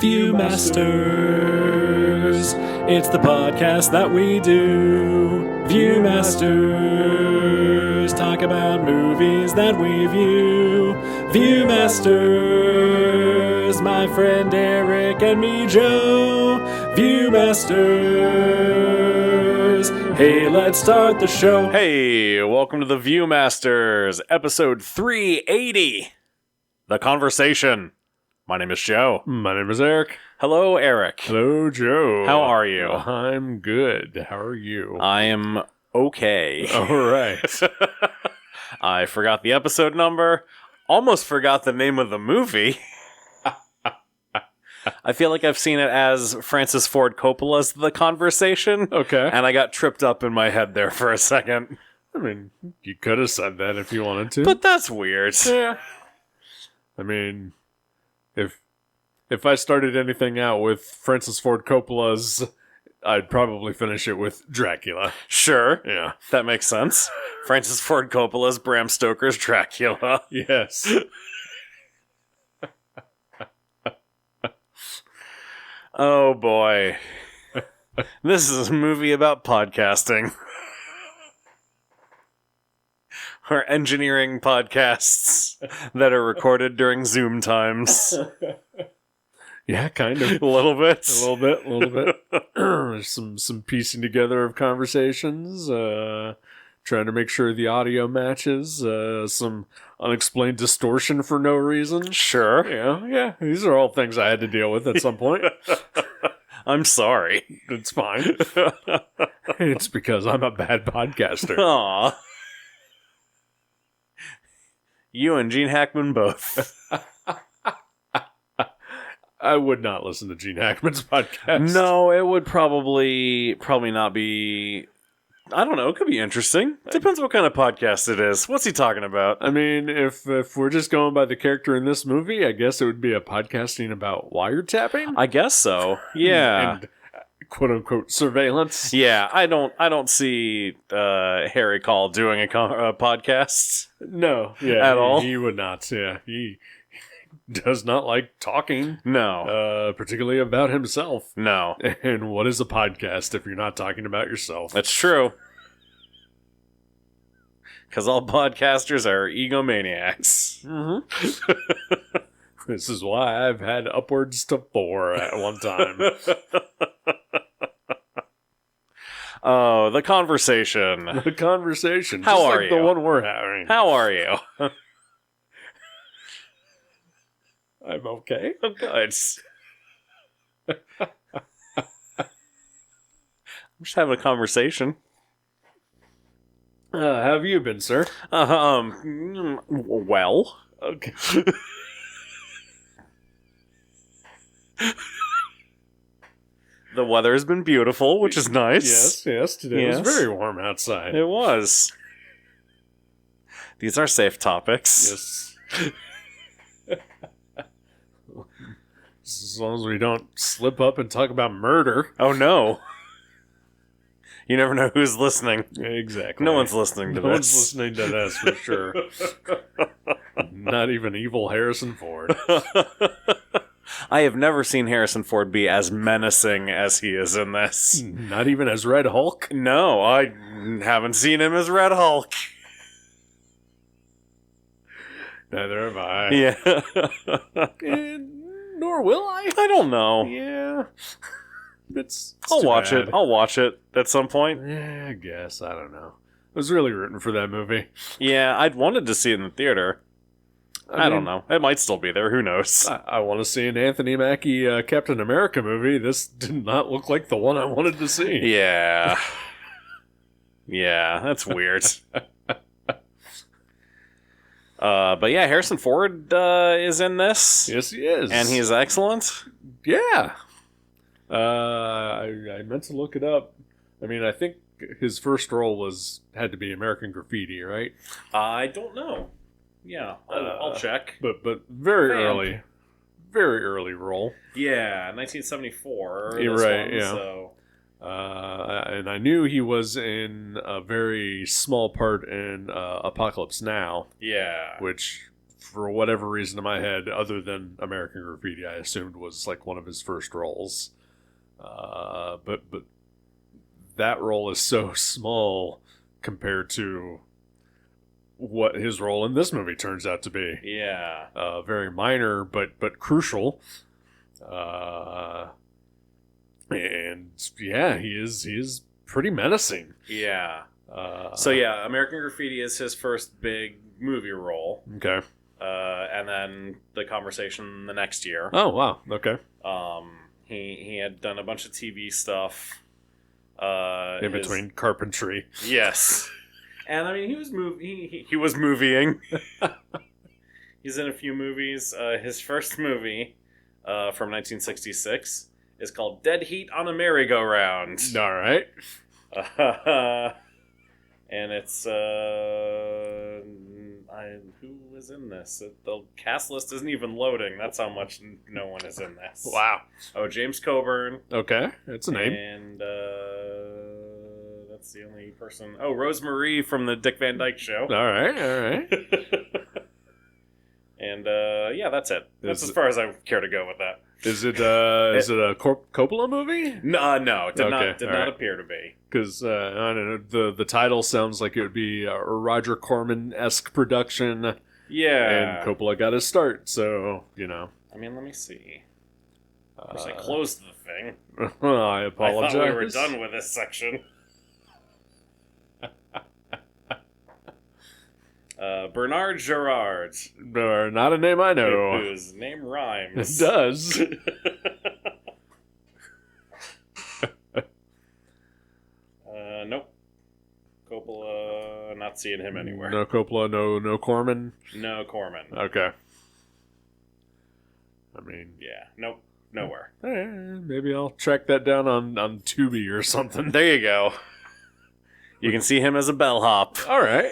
Viewmasters, it's the podcast that we do. Viewmasters, talk about movies that we view. Viewmasters, my friend Eric and me Joe. Viewmasters, hey, let's start the show. Hey, welcome to the Viewmasters, episode 380, The Conversation. My name is Joe. My name is Eric. Hello, Eric. Hello, Joe. How are you? I'm good. How are you? I am okay. All right. I forgot the episode number. Almost forgot the name of the movie. I feel like I've seen it as Francis Ford Coppola's The Conversation. Okay. And I got tripped up in my head there for a second. I mean, you could have said that if you wanted to. But that's weird. Yeah. I mean, if I started anything out with Francis Ford Coppola's, I'd probably finish it with Dracula. Sure. Yeah. That makes sense. Francis Ford Coppola's Bram Stoker's Dracula. Yes. Oh boy. This is a movie about podcasting. Or engineering podcasts that are recorded during Zoom times. Yeah, kind of. A little bit. A little bit. There's some piecing together of conversations, trying to make sure the audio matches, some unexplained distortion for no reason. Sure. Yeah. These are all things I had to deal with at some point. I'm sorry. It's fine. It's because I'm a bad podcaster. Aw. You and Gene Hackman both. I would not listen to Gene Hackman's podcast. No, it would probably not be... I don't know, it could be interesting. Depends what kind of podcast it is. What's he talking about? I mean, if we're just going by the character in this movie, I guess it would be a podcasting about wiretapping. I guess so. Yeah. And quote unquote surveillance. Yeah, I don't see Harry Call doing a podcast. No, yeah, At all? He would not. Yeah, he does not like talking. No. Particularly about himself. No. And what is a podcast if you're not talking about yourself? That's true. Because all podcasters are egomaniacs. Mm-hmm. This is why I've had upwards to 4 at one time. Oh, The Conversation. The Conversation. How just are like you? the one we're having. How are you? I'm okay. Oh, good. I'm just having a conversation. How have you been, sir? Well. Okay. The weather has been beautiful, which is nice. Yes. Today Yes. was very warm outside. It was. These are safe topics. Yes. As long as we don't slip up and talk about murder. Oh, no. You never know who's listening. Exactly. No one's listening to No one's this. listening to this for sure. Not even evil Harrison Ford. I have never seen Harrison Ford be as menacing as he is in this. Not even as Red Hulk. No, I haven't seen him as Red Hulk. Neither have I. Yeah. Nor will I. I don't know. Yeah. It's I'll too watch bad. it. I'll watch it at some point. Yeah, I guess. I don't know. I was really rooting for that movie. Yeah, I'd wanted to see it in the theater. I don't know. It might still be there. Who knows? I want to see an Anthony Mackie Captain America movie. This did not look like the one I wanted to see. Yeah. Yeah, that's weird. But yeah, Harrison Ford is in this. Yes, he is. And he's excellent. Yeah. I meant to look it up. I mean, I think his first role had to be American Graffiti, right? I don't know. Yeah, I'll check. But very Vamp. early role. Yeah, 1974. You're this right, one, yeah. So. And I knew he was in a very small part in Apocalypse Now. Yeah. Which, for whatever reason in my head, other than American Graffiti, I assumed was like one of his first roles. But that role is so small compared to what his role in this movie turns out to be. Yeah. Very minor, but crucial. And yeah, he is pretty menacing. Yeah. So yeah, American Graffiti is his first big movie role. Okay. And then The Conversation the next year. Oh wow. Okay. He had done a bunch of TV stuff. In between carpentry. Yes. And I mean, he was he was movieing. He's in a few movies. His first movie from 1966 is called Dead Heat on a Merry-Go-Round. All right. And it's who is in this? The cast list isn't even loading. That's how much no one is in this. Wow. Oh, James Coburn. Okay, that's a name. And that's the only person. Oh, Rosemarie from the Dick Van Dyke Show. All right. And yeah, that's it. That's as far as I care to go with that. Is it a Coppola movie? No, it did not right. appear to be. Because I don't know, the title sounds like it would be a Roger Corman-esque production. Yeah, and Coppola got his start, so you know. I mean, let me see. Of course, I closed the thing. I apologize. I thought we were done with this section. Bernard Gerard. Not a name I know. Whose name rhymes. It does. Nope. Coppola, not seeing him anywhere. No Coppola, no Corman? No Corman. Okay. I mean... Yeah, nope. Nowhere. Maybe I'll track that down on Tubi or something. There you go. You can see him as a bellhop. All right.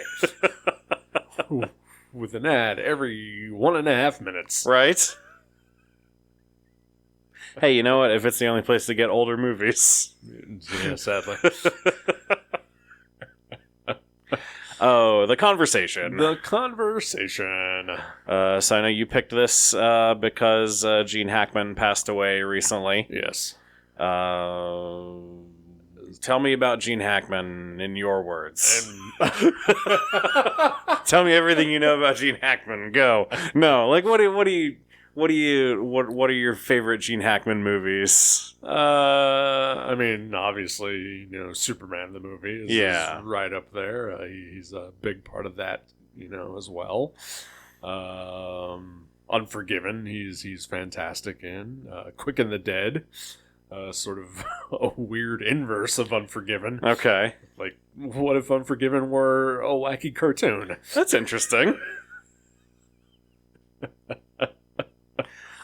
With an ad every 1.5 minutes. Right? Hey, you know what? If it's the only place to get older movies. Yeah, sadly. Oh, The Conversation. The Conversation. So I know you picked this because Gene Hackman passed away recently. Yes. Tell me about Gene Hackman in your words. Tell me everything you know about Gene Hackman. Go. No, like what are your favorite Gene Hackman movies? I mean, obviously, you know, Superman the movie is right up there. He's a big part of that, you know, as well. Unforgiven, he's fantastic in. Quick and the Dead. Sort of a weird inverse of Unforgiven. Okay. Like, what if Unforgiven were a wacky cartoon? That's interesting.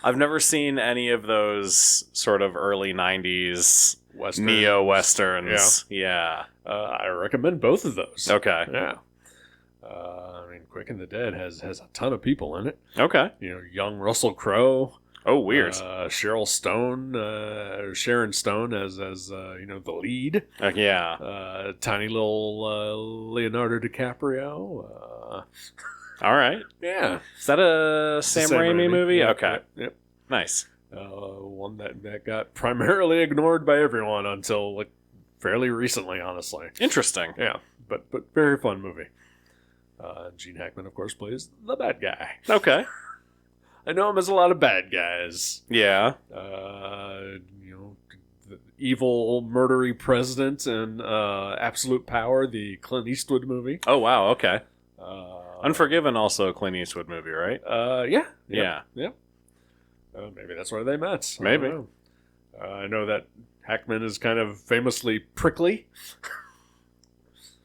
I've never seen any of those sort of early 90s Western. neo-westerns. Yeah. I recommend both of those. Okay. Yeah. I mean, Quick and the Dead has a ton of people in it. Okay. You know, young Russell Crowe. Oh, weird. Sharon Stone as you know, the lead. Yeah. Tiny little Leonardo DiCaprio. All right. Yeah. Is that a Sam Raimi movie? Yeah, okay. Yep. Nice. One that got primarily ignored by everyone until like fairly recently, honestly. Interesting. Yeah, but very fun movie. Gene Hackman, of course, plays the bad guy. Okay. I know him as a lot of bad guys. Yeah. You know, the evil, murdery president and Absolute Power, the Clint Eastwood movie. Oh, wow. Okay. Unforgiven, also a Clint Eastwood movie, right? Yeah. Yeah. Maybe that's where they met. Maybe. I know that Hackman is kind of famously prickly.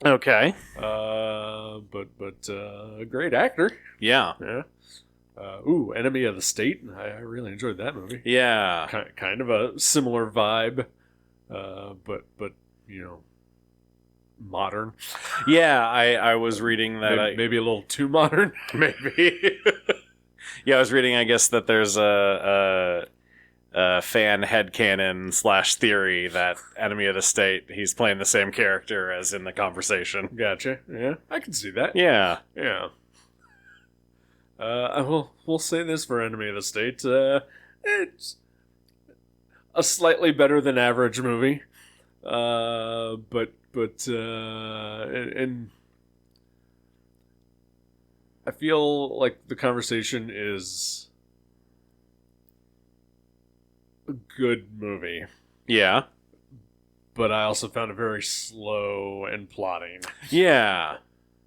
Okay. But a great actor. Yeah. Yeah. Enemy of the State. I really enjoyed that movie. Yeah. Kind of a similar vibe, but you know, modern. Yeah, I was reading that. Maybe a little too modern. Maybe. Yeah, I was reading, I guess, that there's a fan headcanon / theory that Enemy of the State, he's playing the same character as in The Conversation. Gotcha. Yeah, I can see that. Yeah. Yeah. We'll say this for Enemy of the State. It's a slightly better than average movie. And I feel like the conversation is a good movie. Yeah. But I also found it very slow and plotting. Yeah.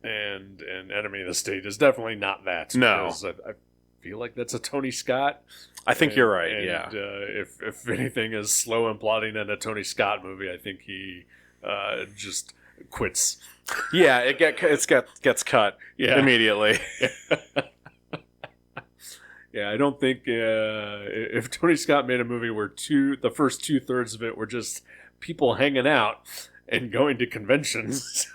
And Enemy of the State is definitely not that. No. I feel like that's a Tony Scott. I think you're right, and, yeah. If anything is slow and plotting in a Tony Scott movie, I think he just quits. Yeah, it gets cut immediately. Yeah, I don't think if Tony Scott made a movie where the first 2/3 of it were just people hanging out and going to conventions,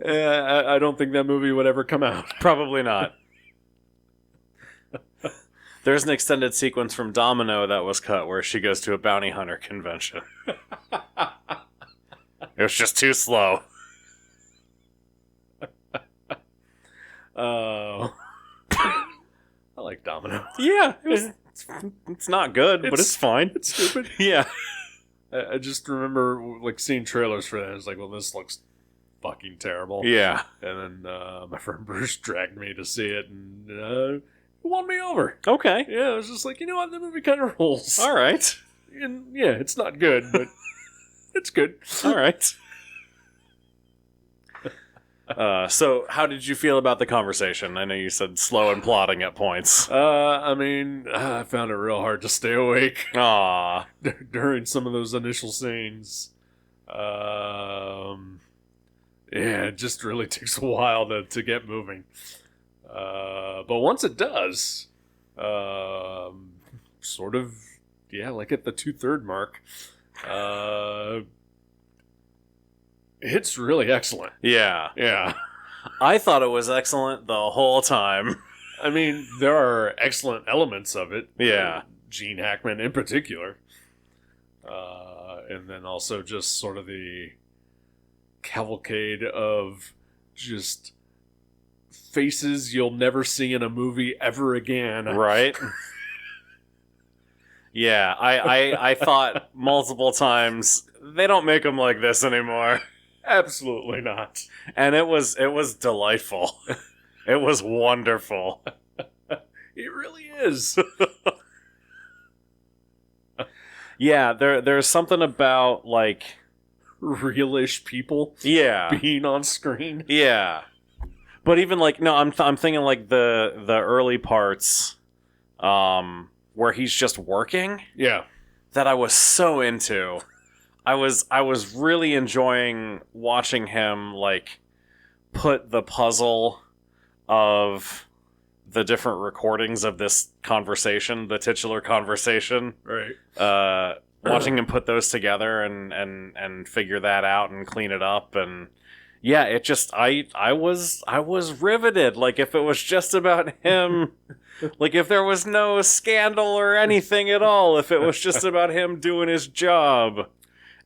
I don't think that movie would ever come out. Probably not. There's an extended sequence from Domino that was cut where she goes to a bounty hunter convention. It was just too slow. I like Domino. Yeah, it's not good, but it's fine. It's stupid. Yeah. I just remember like seeing trailers for that. I was like, well, this looks fucking terrible. Yeah. And then my friend Bruce dragged me to see it, and won me over. Okay. Yeah, I was just like, you know what, the movie kind of rules. All right. And yeah, it's not good, but it's good. All right. So how did you feel about the conversation? I know you said slow and plotting at points. I found it real hard to stay awake Aww. during some of those initial scenes. Yeah, it just really takes a while to get moving. But once it does, sort of, yeah, like at the 2/3 mark, it's really excellent. Yeah. Yeah. I thought it was excellent the whole time. I mean, there are excellent elements of it. Yeah. Gene Hackman in particular. And then also just sort of the cavalcade of just faces you'll never see in a movie ever again. Right? Yeah, I thought multiple times, they don't make them like this anymore. Absolutely not. And it was delightful. It was wonderful. It really is. Yeah, there's something about, like, realish people yeah, being on screen. Yeah. But even, like, no, I'm thinking, like, the early parts where he's just working. Yeah. That I was so into. I was really enjoying watching him, like, put the puzzle of the different recordings of this conversation, the titular conversation. Right. Watching him put those together and figure that out and clean it up, and yeah, it just I was riveted. Like, if it was just about him, like if there was no scandal or anything at all, if it was just about him doing his job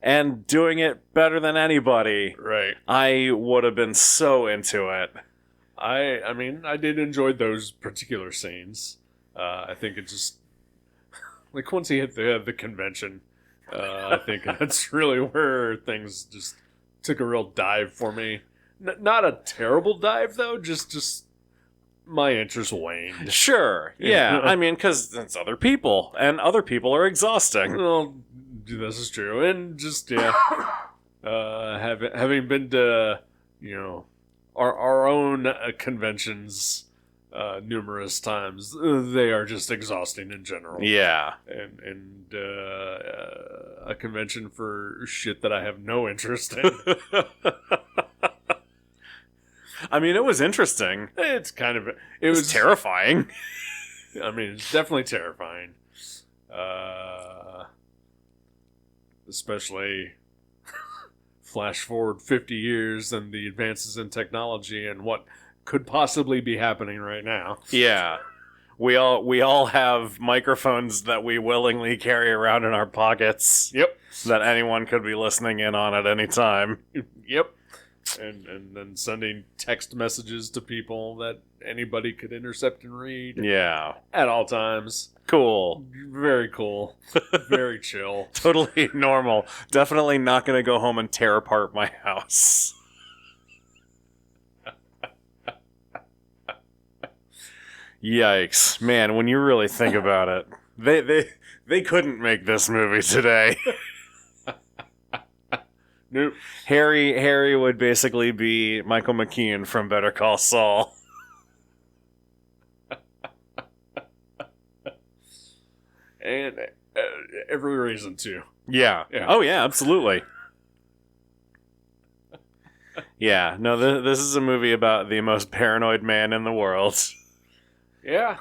and doing it better than anybody, right, I would have been so into it. I mean, I did enjoy those particular scenes. I think it just, like, once he hit the convention, I think that's really where things just took a real dive for me. Not a terrible dive, though, just my interest waned. Sure, yeah. I mean, because it's other people, and other people are exhausting. Well, this is true. And just, yeah, having been to, you know, our own conventions numerous times, they are just exhausting in general. Yeah. And a convention for shit that I have no interest in. I mean, it was interesting. It's kind of... It was terrifying. I mean, it's definitely terrifying. Especially flash forward 50 years and the advances in technology and what could possibly be happening right now. Yeah. We all have microphones that we willingly carry around in our pockets. Yep. That anyone could be listening in on at any time. Yep. and then sending text messages to people that anybody could intercept and read. Yeah. At all times. Cool. Very cool. Very chill. Totally normal. Definitely not going to go home and tear apart my house. Yikes. Man, when you really think about it, they couldn't make this movie today. Nope. Harry would basically be Michael McKean from Better Call Saul. And every reason to. Yeah. Oh, yeah, absolutely. Yeah. No, this is a movie about the most paranoid man in the world. Yeah.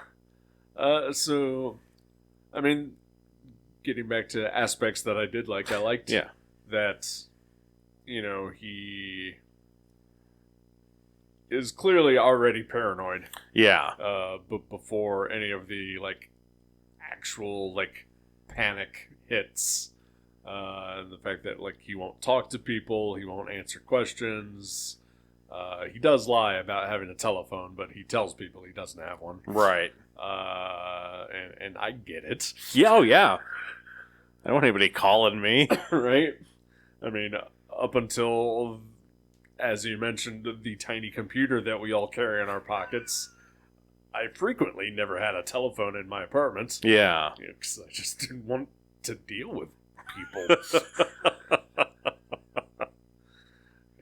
So, I mean, getting back to aspects that I did like, I liked that, you know, he is clearly already paranoid. Yeah. But before any of the, like, actual, like, panic hits. And the fact that, like, he won't talk to people, he won't answer questions. He does lie about having a telephone, but he tells people he doesn't have one. Right. And I get it. Yeah, oh yeah. I don't want anybody calling me. Right? I mean, up until, as you mentioned, the tiny computer that we all carry in our pockets, I frequently never had a telephone in my apartment. Yeah. Because I just didn't want to deal with people.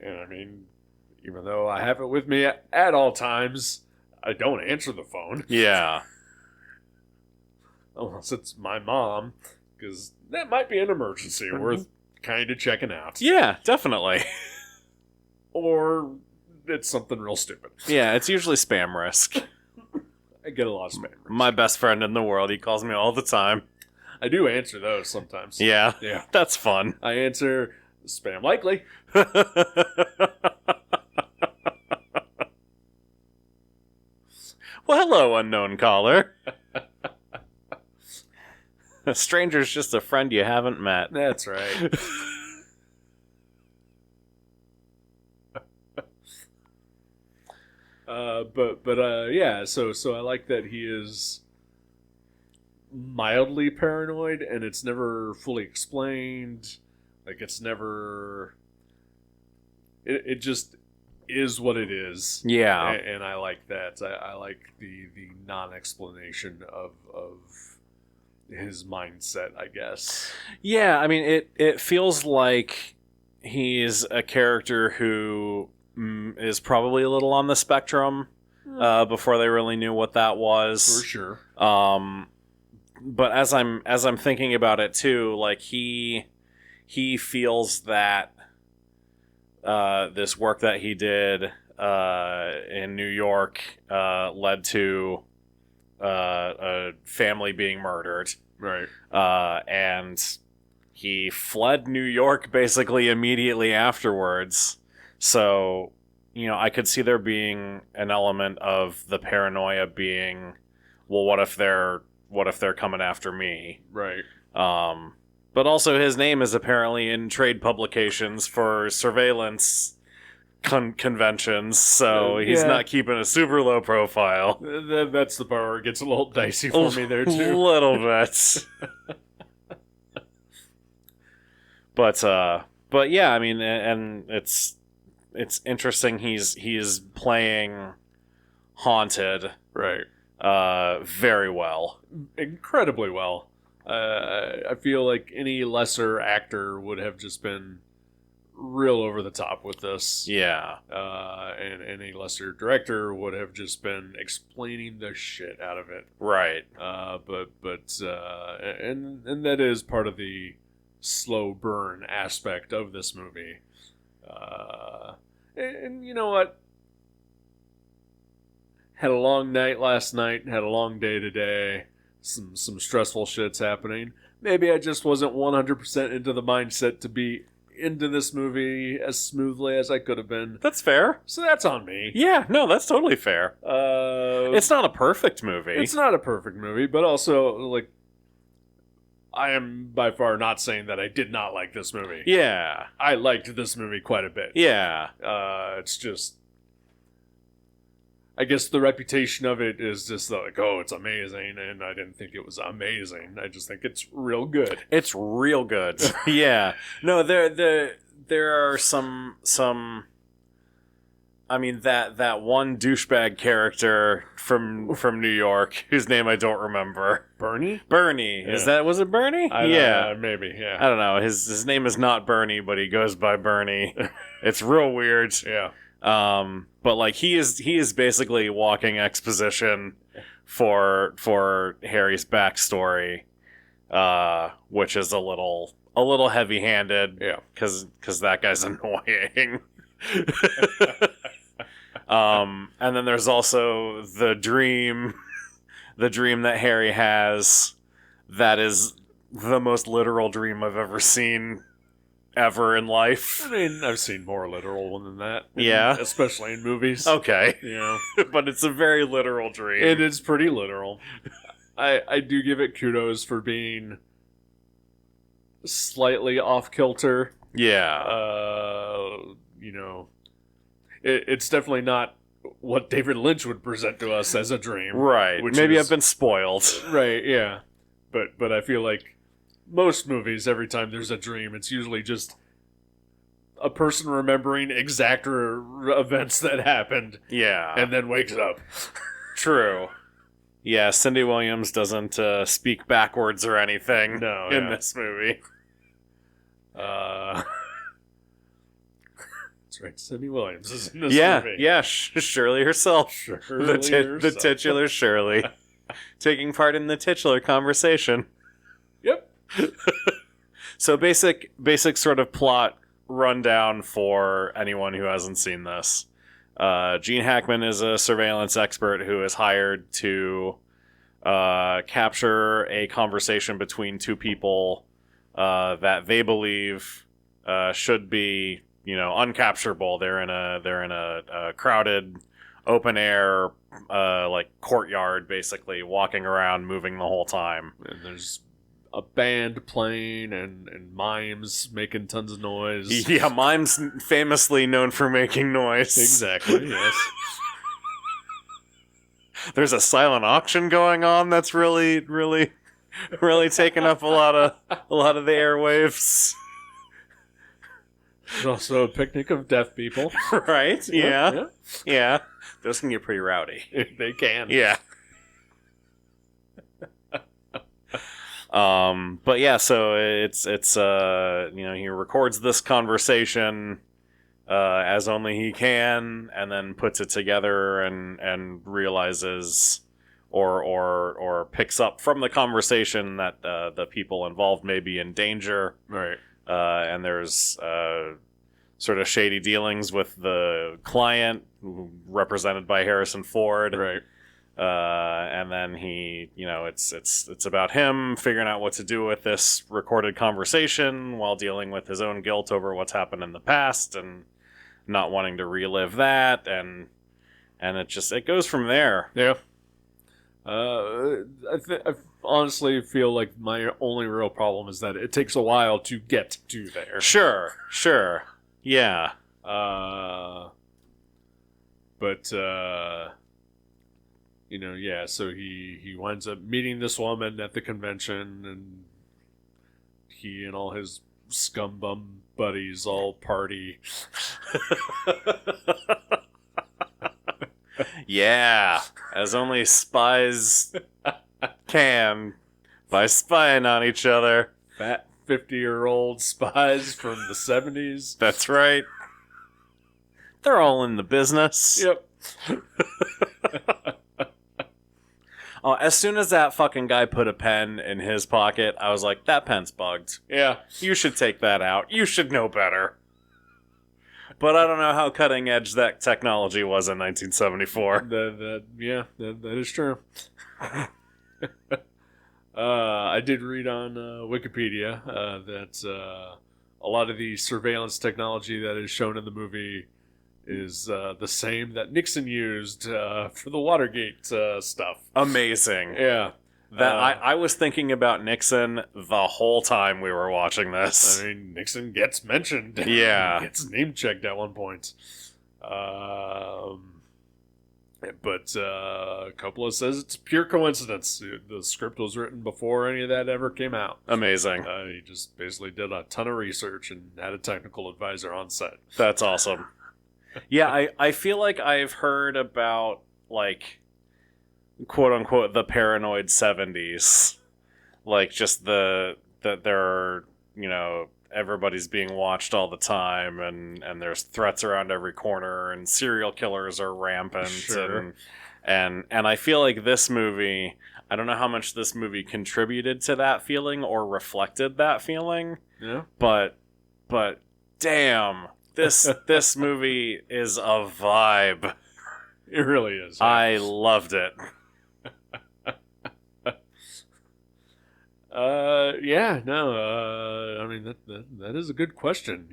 And I mean, even though I have it with me at all times, I don't answer the phone. Yeah. Unless it's my mom, because that might be an emergency worth kind of checking out. Yeah, definitely. Or it's something real stupid. Yeah, it's usually spam risk. I get a lot of spam risk. My best friend in the world, he calls me all the time. I do answer those sometimes. Yeah. Yeah. That's fun. I answer spam likely. Well, hello, unknown caller. A stranger's just a friend you haven't met. That's right. Yeah, so I like that he is mildly paranoid, and it's never fully explained. Like, it's never... It just is what it is. Yeah. And I like that. I like the non-explanation of his mindset, I guess. Yeah, I mean, it feels like he's a character who is probably a little on the spectrum before they really knew what that was. For sure. But as I'm thinking about it too, like he feels that this work that he did in New York led to a family being murdered. Right. And he fled New York basically immediately afterwards. So, you know, I could see there being an element of the paranoia being, well, what if they're coming after me? Right. But also his name is apparently in trade publications for surveillance conventions, so he's not keeping a super low profile. That's the part where it gets a little dicey for me there, too. A little bit. But yeah, I mean, and it's interesting he's playing Haunted. Right. Very well. Incredibly well. I feel like any lesser actor would have just been real over the top with this. Yeah. And any lesser director would have just been explaining the shit out of it. Right. And that is part of the slow burn aspect of this movie. And you know what? Had a long night last night, had a long day today, some stressful shit's happening. Maybe I just wasn't 100% into the mindset to be into this movie as smoothly as I could have been. That's fair. So that's on me. Yeah, no, that's totally fair. It's not a perfect movie. It's not a perfect movie, but also, like, I am by far not saying that I did not like this movie. Yeah. I liked this movie quite a bit. Yeah. It's just, I guess the reputation of it is just like, oh, it's amazing, and I didn't think it was amazing. I just think it's real good. It's real good. Yeah. No, there are some I mean, that one douchebag character from New York, whose name I don't remember. Bernie? Bernie. Yeah. Was it Bernie? Maybe, yeah. I don't know. His name is not Bernie, but he goes by Bernie. It's real weird. Yeah. But like he is basically walking exposition for Harry's backstory, which is a little heavy-handed. Yeah. Because that guy's annoying. And then there's also the dream that Harry has that is the most literal dream I've ever seen ever in life. I mean, I've seen more literal than that. Yeah. Especially in movies. Okay. You know. But it's a very literal dream. It is pretty literal. I do give it kudos for being slightly off kilter. Yeah. You know, it's definitely not what David Lynch would present to us as a dream. Right. Maybe I've been spoiled. Right, yeah. But I feel like most movies, every time there's a dream, it's usually just a person remembering exact events that happened. Yeah. And then wakes up. True. Yeah, Cindy Williams doesn't speak backwards or anything in this movie. That's right, Cindy Williams is in this movie. Yeah, Shirley herself. The titular Shirley. Taking part in the titular conversation. Yep. So basic sort of plot rundown for anyone who hasn't seen this. Gene Hackman is a surveillance expert who is hired to capture a conversation between two people that they believe should be, uncapturable. They're in a crowded, open air, like courtyard, basically walking around, moving the whole time. And there's a band playing and mimes making tons of noise. Yeah, mimes famously known for making noise. Exactly. Yes. There's a silent auction going on that's really, really, really taking up a lot of the airwaves. There's also a picnic of deaf people. Right? Yeah. Those can get pretty rowdy. They can. Yeah. But yeah, so it's he records this conversation as only he can, and then puts it together and realizes or picks up from the conversation that the people involved may be in danger. Right. And there's sort of shady dealings with the client, represented by Harrison Ford. Right. And then he, it's about him figuring out what to do with this recorded conversation while dealing with his own guilt over what's happened in the past and not wanting to relive that, and it goes from there. Yeah. I honestly feel like my only real problem is that it takes a while to get to there. Sure. Yeah. So he winds up meeting this woman at the convention, and he and all his scumbum buddies all party. Yeah, as only spies can, by spying on each other. Fat 50-year-old spies from the 70s. That's right. They're all in the business. Yep. Oh, as soon as that fucking guy put a pen in his pocket, I was like, that pen's bugged. Yeah. You should take that out. You should know better. But I don't know how cutting edge that technology was in 1974. That is true. I did read on Wikipedia that a lot of the surveillance technology that is shown in the movie is the same that Nixon used for the Watergate stuff. Amazing. Yeah. I was thinking about Nixon the whole time we were watching this. I mean, Nixon gets mentioned. Yeah. He gets name checked at one point. But Coppola says it's pure coincidence. The script was written before any of that ever came out. Amazing. He just basically did a ton of research and had a technical advisor on set. That's awesome. Yeah, I feel like I've heard about, like, quote unquote, the paranoid 70s. Like, just that there are, everybody's being watched all the time, and there's threats around every corner, and serial killers are rampant. Sure. And I feel like this movie, I don't know how much this movie contributed to that feeling or reflected that feeling. Yeah. But damn, this movie is a vibe. It really is. Yeah. I loved it. I mean that is a good question.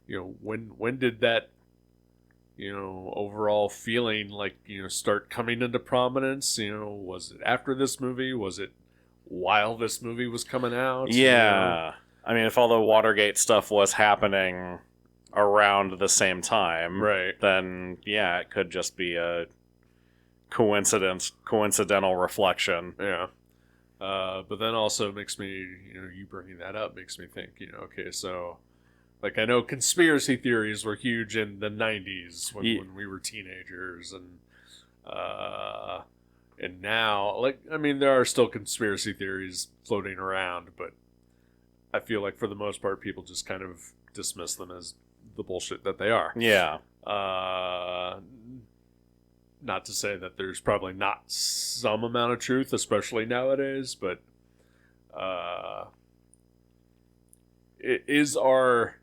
When did that, overall feeling like, start coming into prominence? Was it after this movie? Was it while this movie was coming out? Yeah. I mean, if all the Watergate stuff was happening around the same time, right, then yeah, it could just be a coincidental reflection. Yeah. But then also makes me, you bringing that up makes me think, okay, so, like, I know conspiracy theories were huge in the 90s when we were teenagers, and now, like, I mean, there are still conspiracy theories floating around, but I feel like for the most part, people just kind of dismiss them as the bullshit that they are. Yeah. Not to say that there's probably not some amount of truth, especially nowadays, but it is our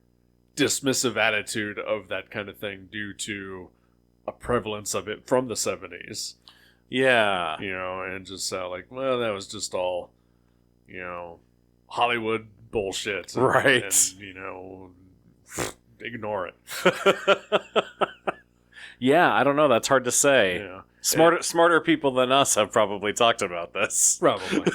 dismissive attitude of that kind of thing due to a prevalence of it from the 70s. Yeah. And just like, well, that was just all, Hollywood bullshit. Right. And ignore it. Yeah, I don't know. That's hard to say. Yeah. Smarter people than us have probably talked about this. Probably.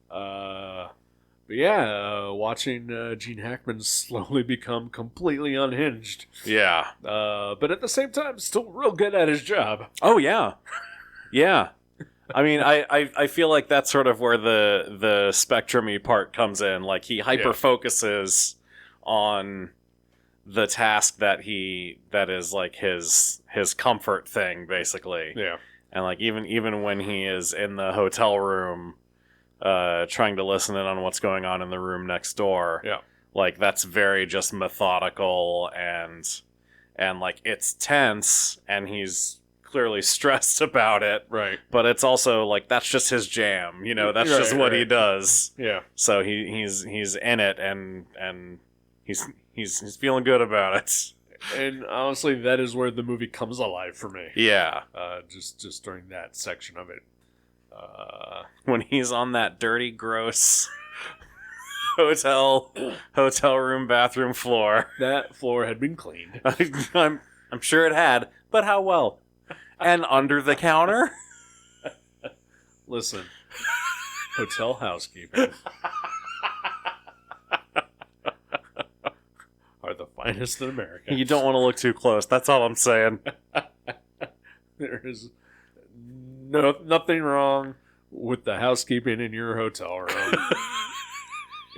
But yeah, watching Gene Hackman slowly become completely unhinged. Yeah. But at the same time, still real good at his job. Oh, yeah. Yeah. I mean, I feel like that's sort of where the spectrum-y part comes in. Like, he hyper-focuses on the task that is, like, his comfort thing, basically. Yeah. And, like, even when he is in the hotel room trying to listen in on what's going on in the room next door, yeah, like, that's very just methodical and like, it's tense, and he's clearly stressed about it, right? But it's also like, that's just his jam, that's just what he does. Yeah. So he's in it, and he's feeling good about it. And honestly, that is where the movie comes alive for me. Yeah. Just during that section of it, when he's on that dirty, gross hotel room bathroom floor. That floor had been cleaned. I'm sure it had, but how well? And under the counter? Listen, hotel housekeeping are the finest in America. You don't want to look too close. That's all I'm saying. There is nothing wrong with the housekeeping in your hotel room.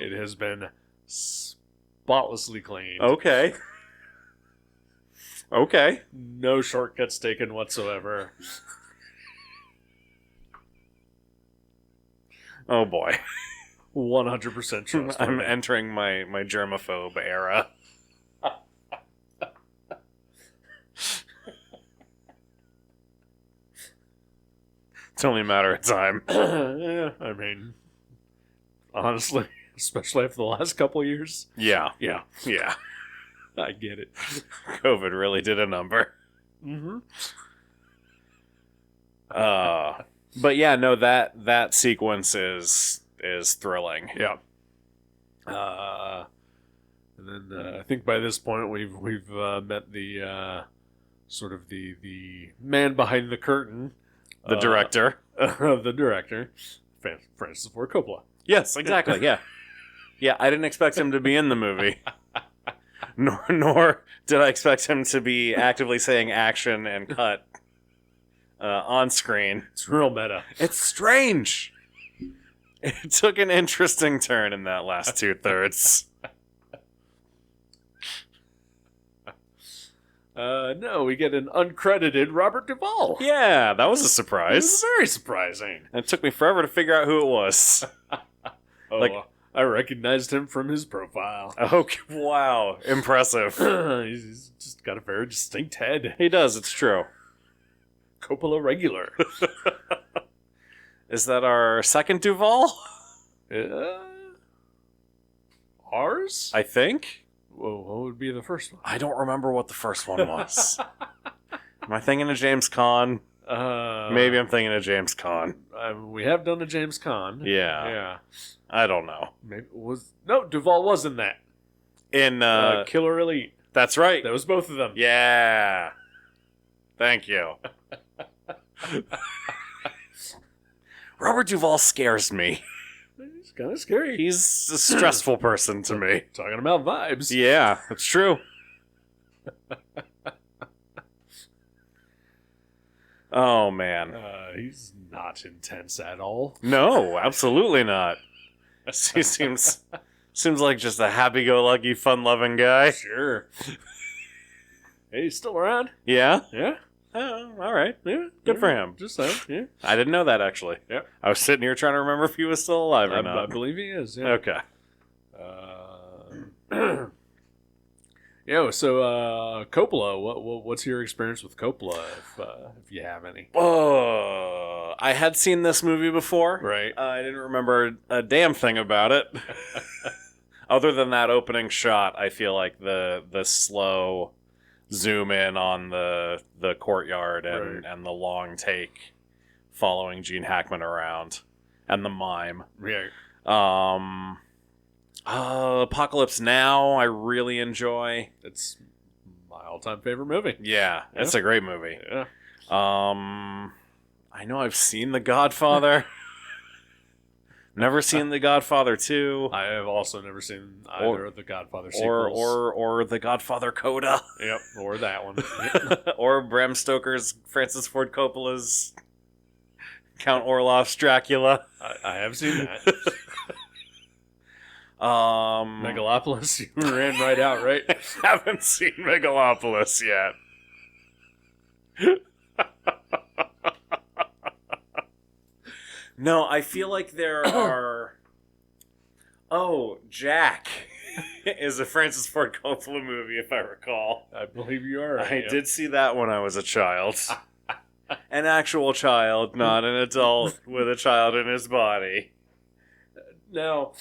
It has been spotlessly cleaned. Okay. No shortcuts taken whatsoever. Oh boy. 100% trustworthy. I'm entering my germaphobe era. It's only a matter of time. Yeah, I mean, honestly, especially after the last couple of years. Yeah. Yeah. I get it. COVID really did a number. Mm-hmm. But yeah, no, that sequence is thrilling. Yeah. And then I think by this point we've met the sort of the man behind the curtain, The director. of the director, Francis Ford Coppola. Yes, exactly. Yeah. Yeah, I didn't expect him to be in the movie. Nor did I expect him to be actively saying action and cut on screen. It's real meta. It's strange. It took an interesting turn in that last 2/3. No, we get an uncredited Robert Duvall. Yeah, that was a It was surprise. very surprising. And it took me forever to figure out who it was. Oh, Like- I recognized him from his profile. Oh, wow. Impressive. He's just got a very distinct head. He does, it's true. Coppola regular. Is that our second Duval? Ours? I think. Whoa, what would be the first one? I don't remember what the first one was. Am I thinking of James Caan? Maybe I'm thinking of James Caan. We have done a James Caan. Yeah. Yeah. I don't know. Maybe Duvall was in that. In Killer Elite. that's right. That was both of them. Yeah. Thank you. Robert Duvall scares me. He's kind of scary. He's a stressful person to me. Talking about vibes. Yeah, that's true. Oh, man. He's not intense at all. No, absolutely not. He seems like just a happy-go-lucky, fun-loving guy. Sure. Hey, he's still around? Yeah? Yeah. Oh, all right. Yeah. Good for him. Just saying. Yeah. I didn't know that, actually. Yep. I was sitting here trying to remember if he was still alive or I not. believe he is. Yeah. Okay. Yeah. So Coppola, what's your experience with Coppola, if you have any? Oh, I had seen this movie before. Right. I didn't remember a damn thing about it. Other than that opening shot, I feel like the slow zoom in on the courtyard and the long take following Gene Hackman around and the mime. Yeah. Apocalypse Now, I really enjoy. It's my all-time favorite movie. Yeah, it's a great movie. Yeah. I know I've seen The Godfather. Never seen The Godfather 2. I have also never seen either of the Godfather or sequels. The Godfather Coda. Yep, or that one. Or Bram Stoker's Francis Ford Coppola's Count Orloff's Dracula. I have seen that. Megalopolis, you ran right out, right? Haven't seen Megalopolis yet. No, I feel like there are... Oh, Jack is a Francis Ford Coppola movie, if I recall. I believe you are. I did see that when I was a child. An actual child, not an adult with a child in his body. Now,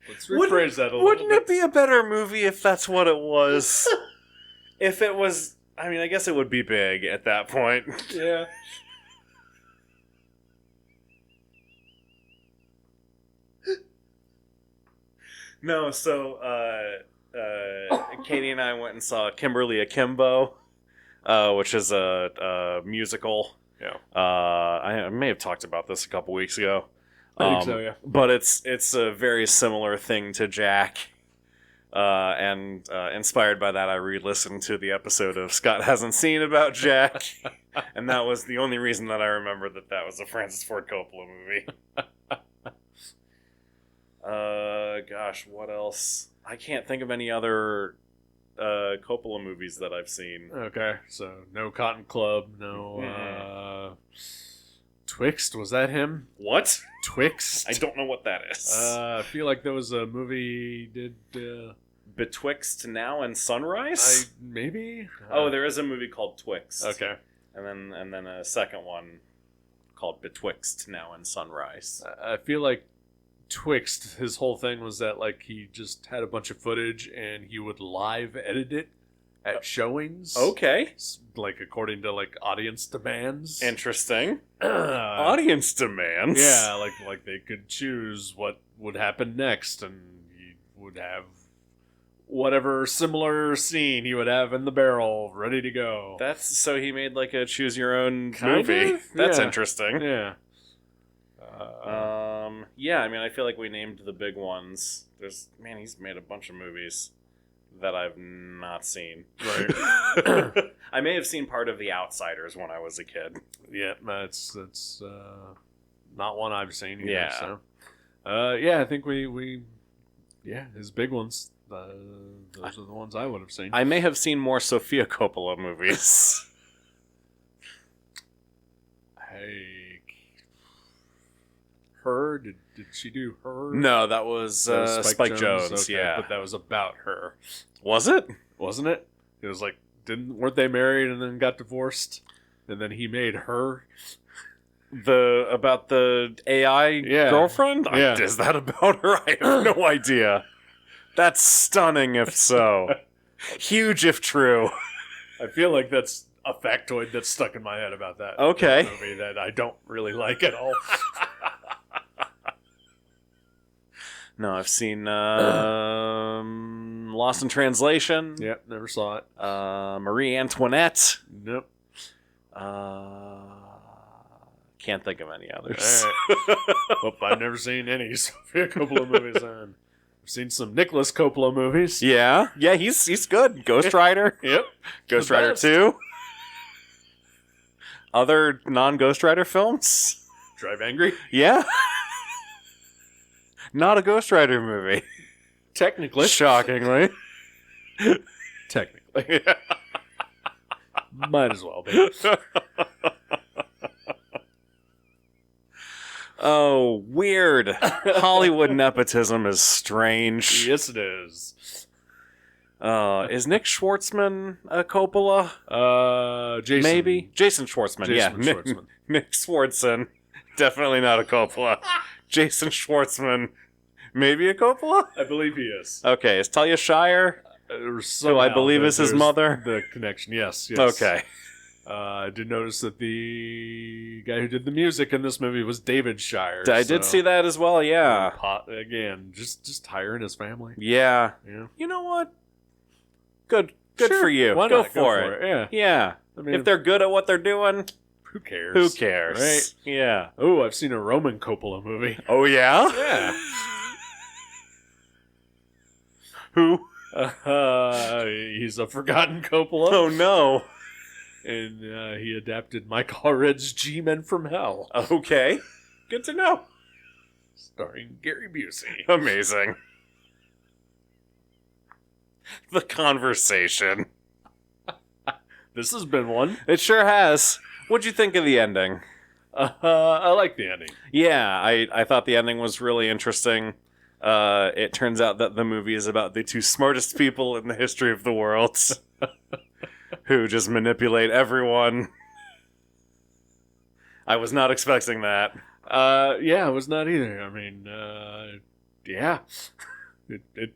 let's rephrase that a little Wouldn't bit. it be a better movie if that's what it was? If it was... I mean, I guess it would be big at that point. Yeah. No, so Katie and I went and saw Kimberly Akimbo, which is a musical. Yeah. I may have talked about this a couple weeks ago. I think so, yeah. But it's a very similar thing to Jack. And inspired by that, I re-listened to the episode of Scott Hasn't Seen about Jack. And that was the only reason that I remembered that was a Francis Ford Coppola movie. Gosh, what else? I can't think of any other Coppola movies that I've seen. Okay, so no Cotton Club, no Twixt, was that him? What? Twixt? I don't know what that is. I feel like there was a movie he did... Betwixt Now and Sunrise? Maybe? Oh, there is a movie called Twixt. Okay. And then a second one called Betwixt Now and Sunrise. I feel like Twixt, his whole thing was that like he just had a bunch of footage and he would live edit it at showings. Okay. Like according to like audience demands. Interesting. Audience demands? Yeah, like they could choose what would happen next, and he would have whatever similar scene he would have in the barrel ready to go. That's so he made like a choose your own Kind movie. of? That's Yeah. interesting. Yeah. Yeah, I mean, I feel like we named the big ones. He's made a bunch of movies that I've not seen. Right. I may have seen part of The Outsiders when I was a kid. Yeah, that's not one I've seen either. Yeah. So. I think we his big ones. Those are the ones I would have seen. I may have seen more Sofia Coppola movies. Her? Did she do Her? No, that was Spike Jonze. Okay, yeah, but that was about her, was it? wasn't it? It was like weren't they married and then got divorced, and then he made Her. About the AI girlfriend? Yeah. Is that about her? I have no idea. That's stunning if so. Huge if true. I feel like that's a factoid that's stuck in my head about that Okay. movie that I don't really like at all. No, I've seen Lost in Translation. Yep, never saw it. Marie Antoinette. Nope. Can't think of any others. All right. Well, I've never seen any Sofia Coppola movies. I've seen some Nicholas Coppola movies. Yeah, he's good. Ghost Rider. Yep. Ghost The Rider best. 2. Other non-Ghost Rider films? Drive Angry. Yeah. Not a Ghost Rider movie. Technically. Shockingly. Technically. Might as well be. Oh, weird. Hollywood nepotism is strange. Yes, it is. Is Nick Schwartzman a Coppola? Jason. Maybe. Jason Schwartzman, yeah. Jason Schwartzman. Nick Schwartzen. Definitely not a Coppola. Jason Schwartzman. Maybe a Coppola? I believe he is. Okay, is Talia Shire? So I believe is his mother? The connection, yes. Okay. I did notice that the guy who did the music in this movie was David Shire. I did see that as well, yeah. Again, just hiring his family. Yeah. Yeah. You know what? Good Sure, for you. why Go not? for it. Yeah. Yeah. I mean, If they're good at what they're doing, who cares? who cares? Right? Yeah. Oh, I've seen a Roman Coppola movie. Oh, yeah? Yeah. Who? He's a forgotten Coppola. Oh, no. And he adapted Mike Allred's G-Men from Hell, Okay. Good to know. starring Gary Busey. Amazing. The conversation. This has been one. It sure has. What'd you think of the ending? I like the ending. Yeah, I thought the ending was really interesting. It turns out that the movie is about the two smartest people in the history of the world who just manipulate everyone. I was not expecting that. Yeah, I was not either. I mean, yeah. It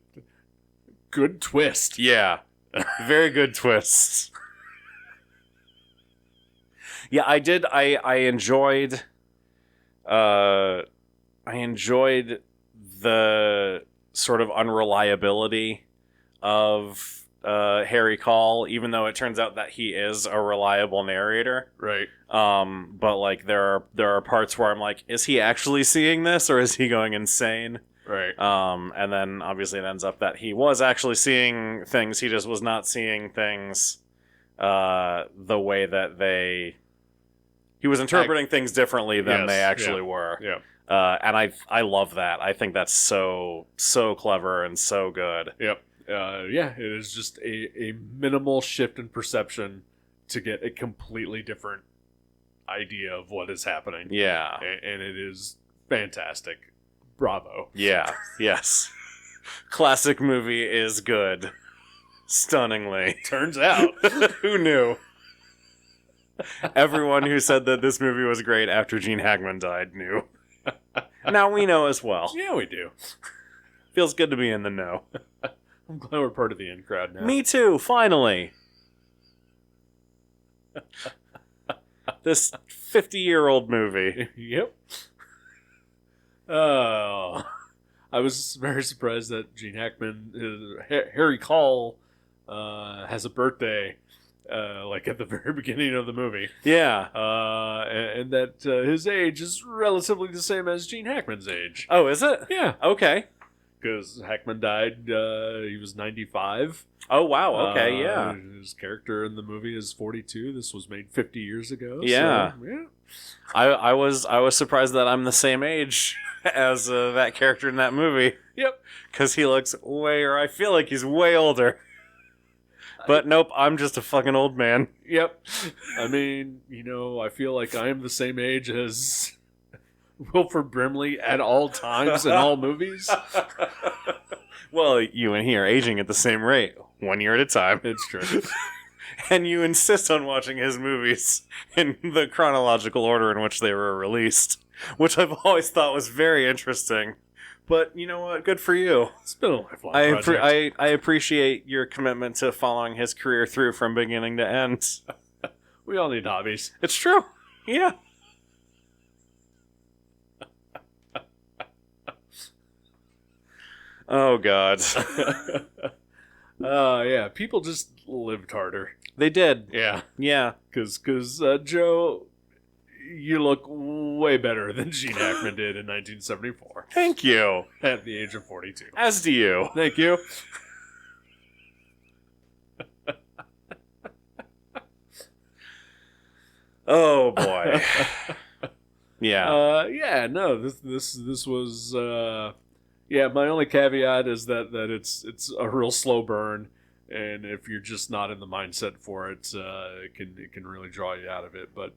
good twist. Yeah. Very good twists. Yeah, I did. I enjoyed. I enjoyed the sort of unreliability of Harry Call, even though it turns out that he is a reliable narrator. Right. But like there are parts where I'm like, is he actually seeing this or is he going insane? Right. And then obviously it ends up that he was actually seeing things. He just was not seeing things the way that he was interpreting things differently than Yes, they actually yeah. were. Yeah. And I love that. I think that's so clever and so good. Yep. Yeah, it is just a minimal shift in perception to get a completely different idea of what is happening. Yeah. And it is fantastic. Bravo. Yeah. Yes. Classic movie is good. Stunningly. Turns out. Who knew? Everyone who said that this movie was great after Gene Hackman died knew. Now we know as well. Yeah, we do. Feels good to be in the know. I'm glad we're part of the in crowd now. Me too, finally. This 50-year-old movie. Yep. Oh. I was very surprised that Gene Hackman, Harry Caul, has a birthday, like at the very beginning of the movie. Yeah. And that his age is relatively the same as Gene Hackman's age. Oh, is it? Yeah, Okay. because Hackman died, he was 95. Oh, wow. Okay, yeah. His character in the movie is 42. This was made 50 years ago. Yeah. So, yeah. I was surprised that I'm the same age as that character in that movie. Yep. Because he looks or I feel like he's way older. But nope, I'm just a fucking old man. Yep. I mean, I feel like I am the same age as Wilford Brimley at all times in all movies. Well, you and he are aging at the same rate, 1 year at a time. It's true. And you insist on watching his movies in the chronological order in which they were released, which I've always thought was very interesting. But you know what? Good for you. It's been a lifelong project. I appreciate your commitment to following his career through from beginning to end. We all need hobbies. It's true. Yeah. Oh, God. Yeah, people just lived harder. They did. Yeah. Yeah. Because Joe, you look way better than Gene Hackman did in 1974 Thank you. at the age of 42. As do you. Thank you. Oh, boy. Yeah. Yeah, no, this was yeah, my only caveat is that it's a real slow burn, and if you're just not in the mindset for it, it can really draw you out of it. But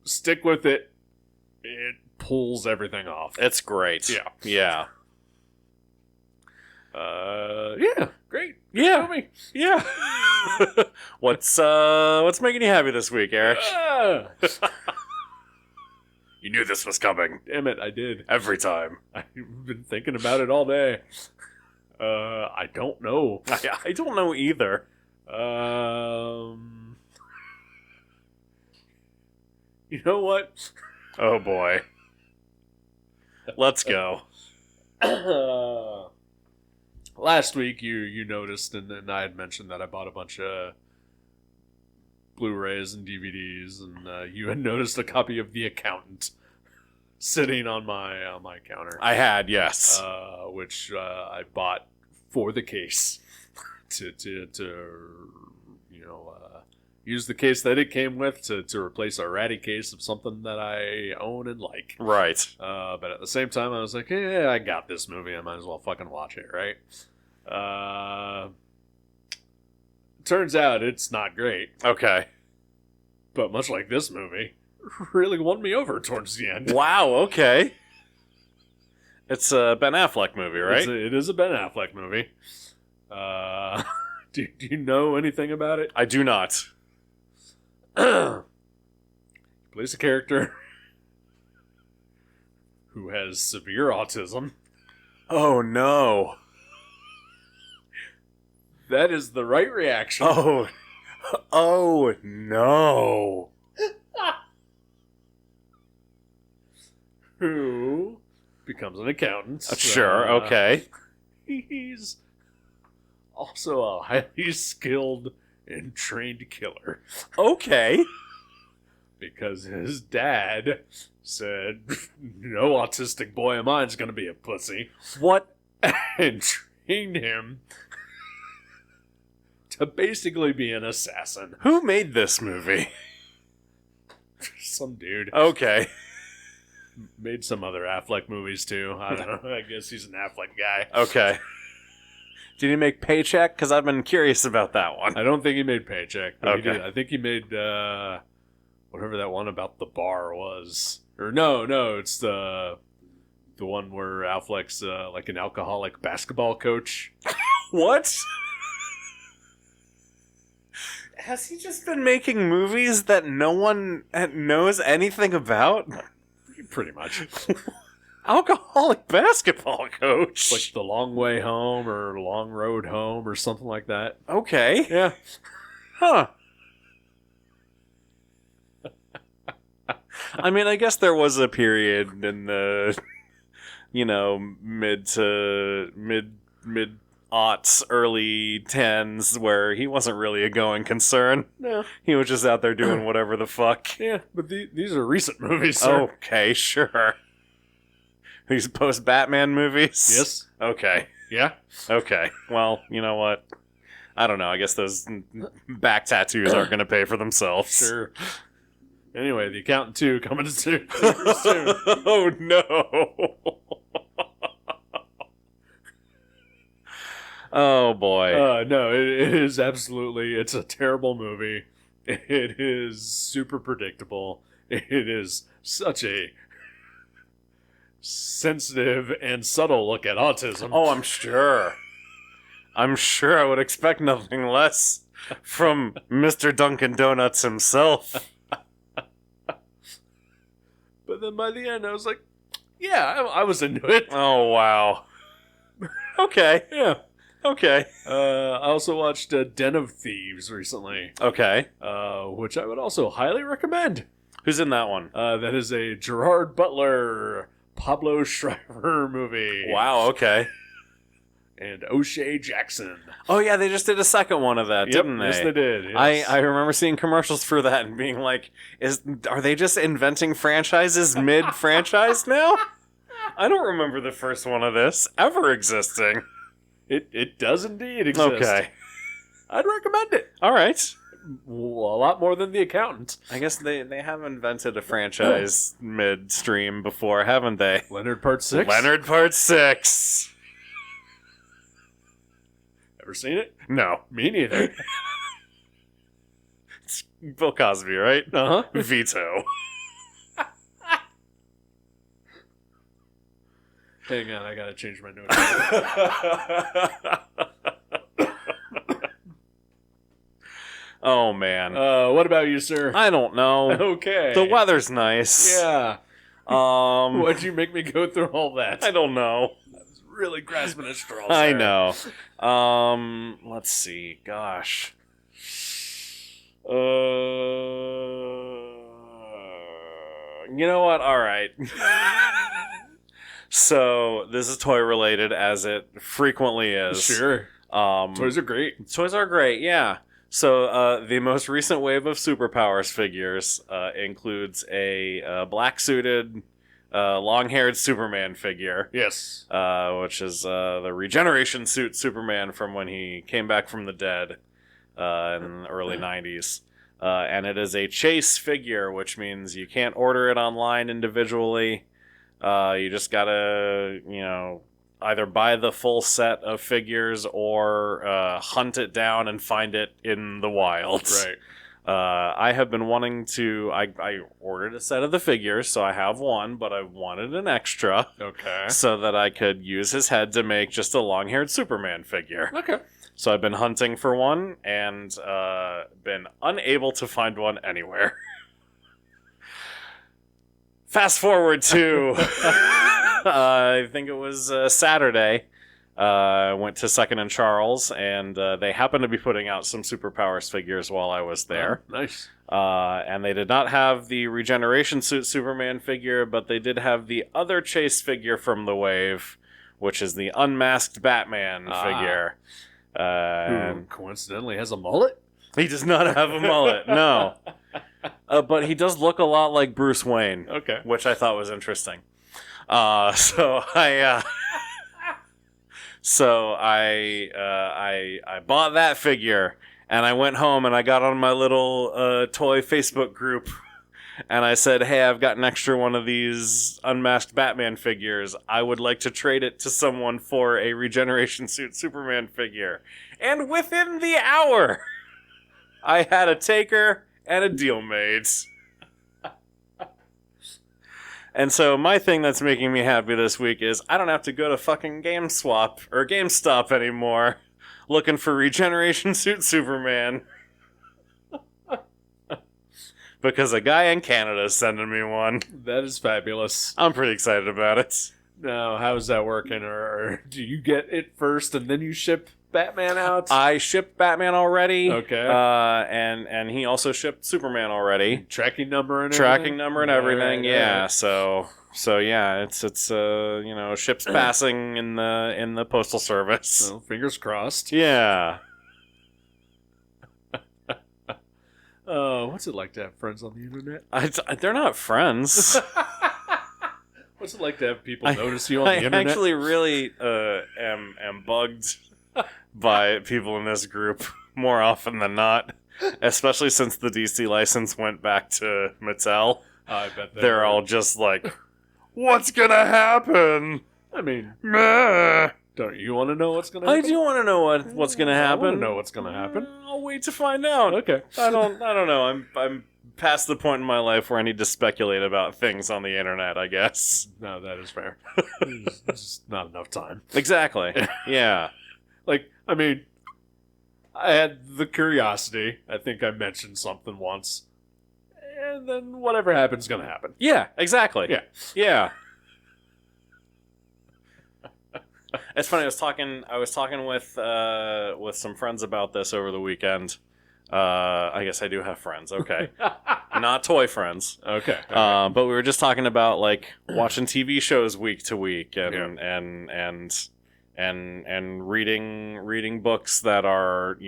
stick with it. It pulls everything off. It's great. Yeah. Yeah. Yeah, great. Yeah. Movie. Yeah. What's making you happy this week, Eric? Ah, You knew this was coming. damn it, I did. Every time. I've been thinking about it all day. I don't know. I don't know either. You know what? Oh, boy. Let's go. Last week you noticed, and I had mentioned that I bought a bunch of Blu-rays and DVDs, and you had noticed a copy of The Accountant sitting on my counter. I had, yes. Which I bought for the case to use the case that it came with to replace a ratty case of something that I own and like. Right. But at the same time, I was like, yeah, I got this movie. I might as well fucking watch it, right? Turns out it's not great. Okay. But much like this movie, really won me over towards the end. Wow, okay. It's a Ben Affleck movie, right? It is a Ben Affleck movie. Do you know anything about it? I do not. Plays a character who has severe autism. Oh, no. That is the right reaction. Oh. Oh, no. Who becomes an accountant. Sure, okay. He's also a highly skilled and trained killer. Okay. Because his dad said, no autistic boy of mine's going to be a pussy. What? And trained him to basically be an assassin. Who made this movie? Some dude. Okay. Made some other Affleck movies too. I don't know. I guess he's an Affleck guy. Okay. Did he make Paycheck? Because I've been curious about that one. I don't think he made Paycheck. But he Okay. did. I think he made whatever that one about the bar was. Or no, it's the one where Affleck's like an alcoholic basketball coach. What? Has he just been making movies that no one knows anything about? Pretty much. Alcoholic basketball coach. Like The Long Way Home or Long Road Home or something like that. Okay. Yeah. Huh. I mean, I guess there was a period in the mid aughts, early tens, where he wasn't really a going concern. No. He was just out there doing whatever the fuck. Yeah, but these are recent movies, sir. Okay, sure. These post-Batman movies? Yes. Okay. Yeah. Okay. Well, you know what? I don't know. I guess those back tattoos aren't going to pay for themselves. Sure. Anyway, The Accountant 2 coming soon. Oh, no. Oh, boy. No, it is absolutely, it's a terrible movie. It is super predictable. It is such a sensitive and subtle look at autism. Oh, I'm sure. I'm sure I would expect nothing less from Mr. Dunkin' Donuts himself. But then by the end, I was like, yeah, I was into it. Oh, wow. Okay. Yeah. Okay. I also watched Den of Thieves recently, Okay. which I would also highly recommend. Who's in that one? That is a Gerard Butler, Pablo Schreiber movie. Wow, okay. And O'Shea Jackson. Oh, yeah, they just did a second one of that, didn't they? Yes, they did. Yes. I remember seeing commercials for that and being like, are they just inventing franchises mid-franchise now? I don't remember the first one of this ever existing. It does indeed exist. Okay. I'd recommend it. All right. A lot more than The Accountant. I guess they have invented a franchise midstream before, haven't they? Leonard Part 6. Leonard Part 6. Ever seen it? No. Me neither. It's Bill Cosby, right? Uh-huh. Veto. Hang on, I gotta change my notes. Oh, man. What about you, sir? I don't know. Okay. The weather's nice. Yeah. Why'd you make me go through all that? I don't know. I was really grasping at straws. I there. know. Let's see. Gosh. You know what? All right. So this is toy related, as it frequently is. Sure. Toys are great. Toys are great. Yeah. So the most recent wave of superpowers figures includes a black suited, long-haired Superman figure. Yes. Which is the regeneration suit Superman from when he came back from the dead in the early 90s. And it is a chase figure, which means you can't order it online individually. You just gotta, either buy the full set of figures or hunt it down and find it in the wild. Right. I have been wanting to... I ordered a set of the figures, so I have one, but I wanted an extra. Okay. So that I could use his head to make just a long-haired Superman figure. Okay. So I've been hunting for one and been unable to find one anywhere. Fast forward to, I think it was Saturday. I went to Second and Charles, and they happened to be putting out some Superpowers figures while I was there. Oh, nice. And they did not have the regeneration suit Superman figure, but they did have the other chase figure from the wave, which is the unmasked Batman figure. Who coincidentally has a mullet? He does not have a mullet, no. But he does look a lot like Bruce Wayne. Okay. Which I thought was interesting. So I bought that figure, and I went home and I got on my little toy Facebook group, and I said, hey, I've got an extra one of these unmasked Batman figures. I would like to trade it to someone for a regeneration suit Superman figure. And within the hour, I had a taker and a deal made. And so my thing that's making me happy this week is I don't have to go to fucking GameStop anymore looking for regeneration suit Superman. Because a guy in Canada is sending me one. That is fabulous. I'm pretty excited about it. Now, how is that working? Or do you get it first and then you ship Batman out? I shipped Batman already. Okay. And he also shipped Superman already. Tracking number and Tracking number and everything. Right, yeah. right. So yeah, it's ships passing in the postal service. So, fingers crossed. Yeah. What's it like to have friends on the internet? They're not friends. What's it like to have people notice you on the I internet? actually really am bugged by people in this group more often than not, especially since the DC license went back to Mattel. I bet They're all just like, what's gonna happen? I mean, Meh. don't you want to know what's going to happen? I do want to know what's gonna happen. I want to know what's going to happen. I'll wait to find out. Okay. I don't know. I'm past the point in my life where I need to speculate about things on the internet, I guess. No, that is fair. There's just not enough time. Exactly. Yeah. Like, I mean, I had the curiosity. I think I mentioned something once. And then whatever happens is going to happen. Yeah, exactly. Yeah. Yeah. It's funny. I was talking with some friends about this over the weekend. I guess I do have friends. Okay, not toy friends. Okay. But we were just talking about like watching TV shows week to week and reading books that are,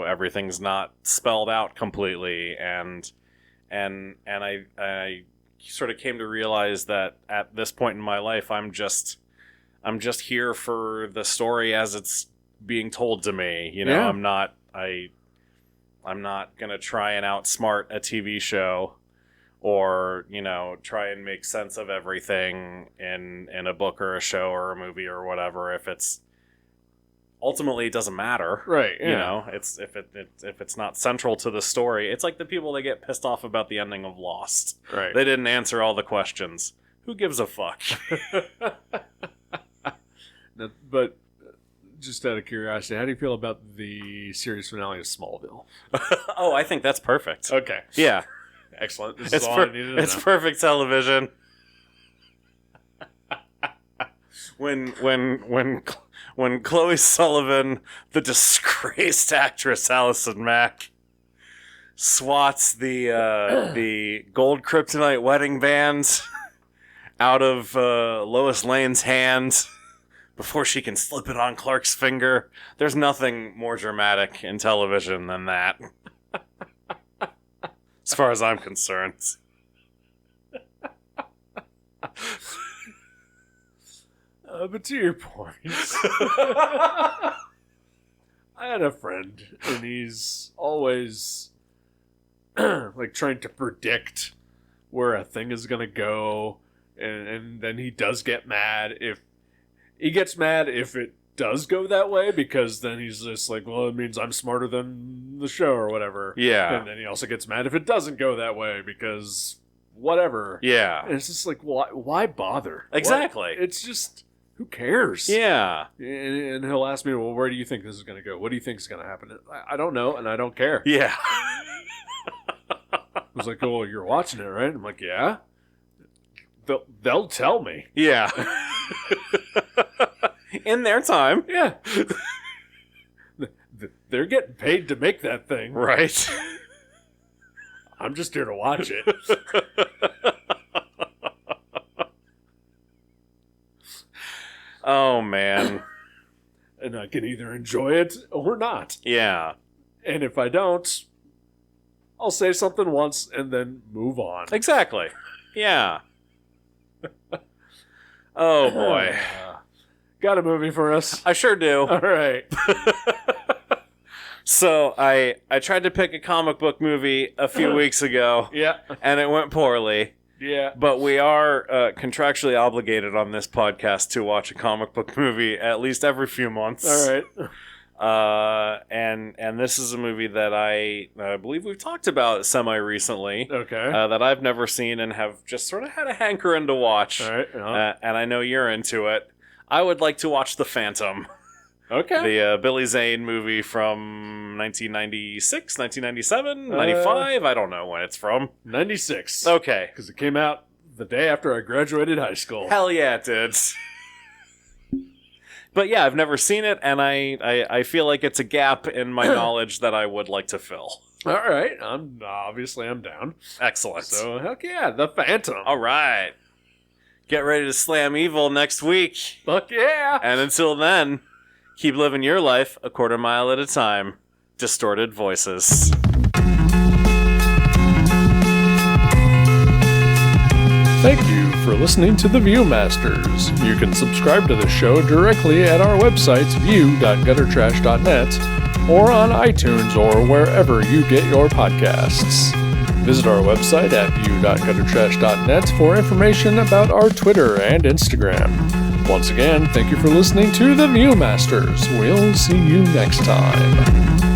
everything's not spelled out completely, and I sort of came to realize that at this point in my life I'm just here for the story as it's being told to me. Yeah. I'm not gonna try and outsmart a TV show or, try and make sense of everything in a book or a show or a movie or whatever. If it's ultimately, it doesn't matter. Right. Yeah. It's if it's not central to the story. It's like the people that get pissed off about the ending of Lost. Right. They didn't answer all the questions. Who gives a fuck? But just out of curiosity, how do you feel about the series finale of Smallville? Oh, I think that's perfect. Okay. Yeah. Excellent. This is all I needed to it's know. perfect television. when Chloe Sullivan, the disgraced actress Allison Mack, swats the gold kryptonite wedding band out of Lois Lane's hand before she can slip it on Clark's finger. There's nothing more dramatic in television than that. As far as I'm concerned. But to your point, I had a friend, and he's always like trying to predict where a thing is going to go, and then he does get mad if it does go that way, because then he's just like, well, it means I'm smarter than the show or whatever. Yeah. And then he also gets mad if it doesn't go that way, because whatever. Yeah. And it's just like, why bother? Exactly. It's just, who cares? Yeah. And he'll ask me, well, where do you think this is going to go? What do you think is going to happen? I don't know, and I don't care. Yeah. I was like, oh, you're watching it, right? I'm like, yeah. They'll tell me. Yeah. In their time. Yeah. They're getting paid to make that thing. Right. I'm just here to watch it. Oh, man. And I can either enjoy it or not. Yeah. And if I don't, I'll say something once and then move on. Exactly. Yeah. Oh, boy. Got a movie for us? I sure do. All right. So, I tried to pick a comic book movie a few weeks ago. Yeah. And it went poorly. Yeah. But we are contractually obligated on this podcast to watch a comic book movie at least every few months. All right. And this is a movie that I believe we've talked about semi-recently. Okay. That I've never seen and have just sort of had a hankering to watch. All right. And I know you're into it. I would like to watch The Phantom. Okay. The Billy Zane movie from 1996, 1997, 95? I don't know when it's from. 96. Okay. Because it came out the day after I graduated high school. Hell yeah, it did. But yeah, I've never seen it, and I feel like it's a gap in my knowledge that I would like to fill. All right, I'm down. Excellent. So heck yeah, The Phantom. All right. Get ready to slam evil next week. Fuck yeah. And until then, keep living your life a quarter mile at a time. Distorted voices. Thank you for listening to The Viewmasters. You can subscribe to the show directly at our website, view.guttertrash.net, or on iTunes or wherever you get your podcasts. Visit our website at view.guttertrash.net for information about our Twitter and Instagram. Once again, thank you for listening to The Viewmasters. We'll see you next time.